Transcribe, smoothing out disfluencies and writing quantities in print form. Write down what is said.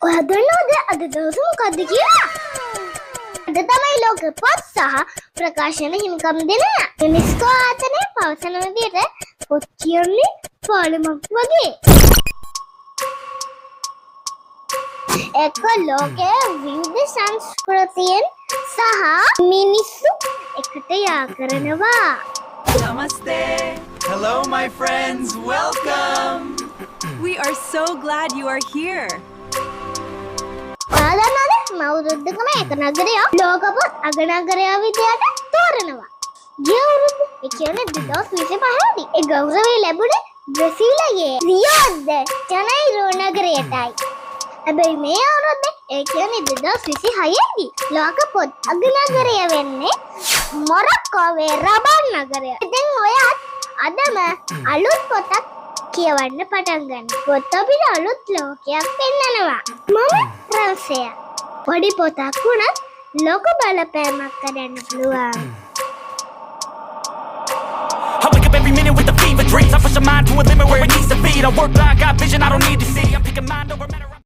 ඔය දන්නවද අද දවස මොකද්ද කියලා? අද තමයි ලෝක පොත් සහ ප්‍රකාශන හිමිකම් දිනය. යුනෙස්කෝ ආයතනය පවසන විදිහට පොත් කියන්නේ පාලමක් වගේ. ඒක ලෝකයේ විවිධ සංස්කෘතියන් සහ මිනිස්සු එකට යා කරනවා. Namaste. Hello, my friends. Welcome. We are so glad you are here. ඔයා දන්නවද මවුරුද්දකම එක නගරයක් ලෝක පොත් අගනගරය විදියට තෝරනවා. ගිය අවුරුද්ද ඒ කියන්නේ 2025 දී ඒ ගෞරවය ලැබුණේ බ්‍රසීලයේ රියෝ ද ජනයිරෝ නගරයටයි. හැබැයි මේ අවුරුද්දේ ඒ කියන්නේ 2026 දී ලෝක පොත් අගනගරය වෙන්නේ මොරොක්කෝවේ රබාත් නගරය. ඉතින් ඔයත් අදම අලුත් පොතක් කියවන්න පටන් ගන්න. පොත් අපිට අලුත් ලෝකයක් පෙන්නනවා. මම රන්සයා. පොඩි පොතක් වුණත් ලෝක බලපෑමක් කරන්න පුළුවන්. I wake up every minute with the fever dreams. I push my mind to a limit where it needs to be. I work blind, got vision I don't need to see. I'm picking mind over matter.